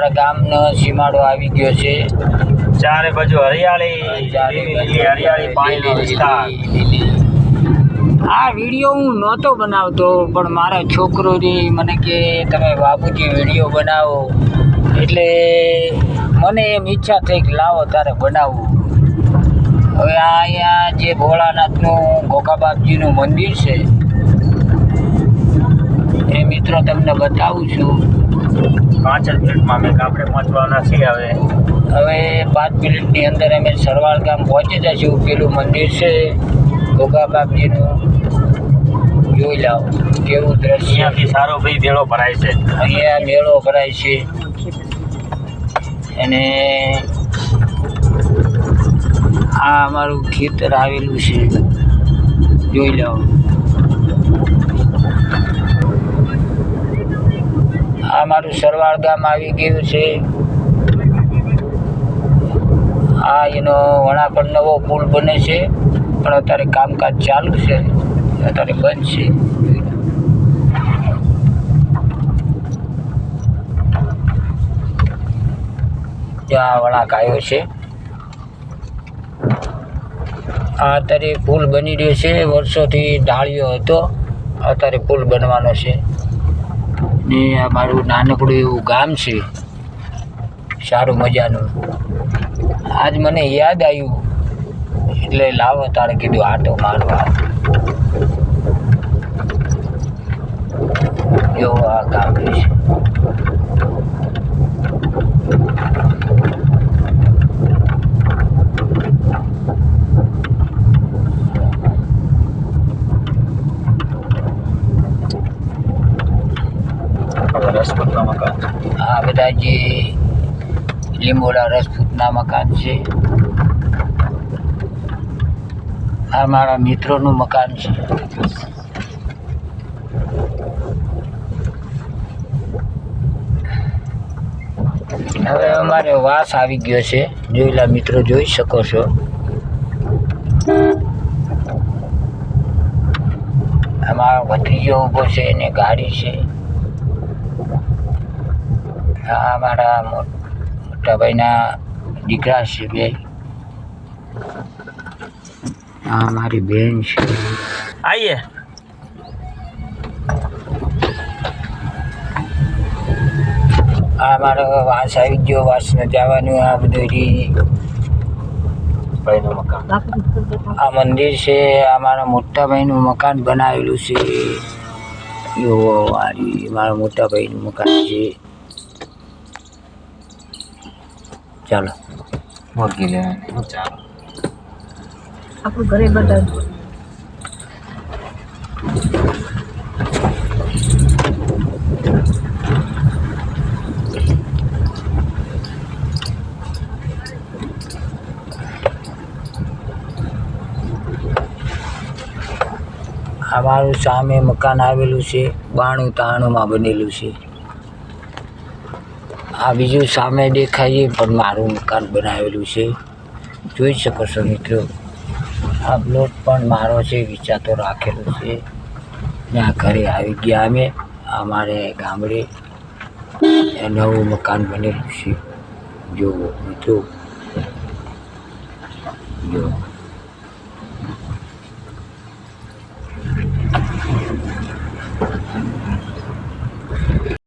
અમારા ગામનો સીમાડો આવી ગયો છે। ચારે બાજુ હરિયાળી પાણીનો વિસ્તાર। આ વિડીયો હું નહોતો બનાવતો, પણ મારા છોકરો મને કે તમે બાપુજી વિડીયો બનાવો, એટલે મને એમ ઈચ્છા થઈ કે લાવો તારે બનાવવું। હવે અહીંયા જે ભોળાનાથનું ગોગા બાપજીનું મંદિર છે એ મિત્રો તમને બતાવું છું। 5 જ મિનિટમાં અમે ગામડે પહોંચવાના છીએ। હવે 5 મિનિટની અંદર અમે સરવાળ ગામ પહોંચી જઈશું। પેલું મંદિર છે ગોગા બાપજીનું, જોઈ લાવો કેવું દ્રશ્ય। અહીંયાથી સારો ભાઈ મેળો ભરાય છે। અહીંયા મેળો ભરાય છે અને આ અમારું ખેતર આવેલું છે, જોઈ લાવો। આ મારું સરવાળ ગામ આવી ગયું છે। આ એનો વણાકડ નવો પુલ બને છે, પણ અત્યારે કામકાજ ચાલુ છે, અત્યારે બંધ છે। ત્યાં વળાંક આવ્યો છે। આ અત્યારે પુલ બની રહ્યો છે, વર્ષોથી ઢાળ્યો હતો, અત્યારે પુલ બનવાનો છે। ને આ મારું નાનકડું એવું ગામ છે, સારું મજાનું। આજ મને યાદ આવ્યું એટલે લાવો તારે કીધું આટો મારવા। જો આ ગામ છે, રસપુતના મકાન। આ બધા જે લીંબોડા રસપૂતના મકાન છે। આ મારા મિત્રોનું મકાન છે। હવે અમારે વાસ આવી ગયો છે, જોયેલા મિત્રો જોઈ શકો છો। અમારો ભત્રીજો ઊભો છે, એને ગાડી છે। આ મારા મોટા ભાઈના દીકરા છે બે। આ મારી બેન છે। આઈએ આ મારો વાસ આવી ગયો, વાસને જવાનું। આ બધું ભાઈનું મકાન। આ મંદિર છે, આ મારા મોટા ભાઈનું મકાન બનાવેલું છે। જોવો મારા મોટા ભાઈનું મકાન છે। ચાલો મૂકી લેવાનું, ચાલો આપણું ઘરે બધા અમારું સામે મકાન આવેલું છે, 92-93માં બનેલું છે। આ બીજું સામે દેખાય પણ મારું મકાન બનાવેલું છે, જોઈ શકો છો મિત્રો। આ પ્લોટ પણ મારો છે, વિચારતો રાખેલો છે। ત્યાં ઘરે આવી ગયા અમે, અમારે ગામડે નવું મકાન બનેલું છે, જુઓ મિત્રો, જુઓ।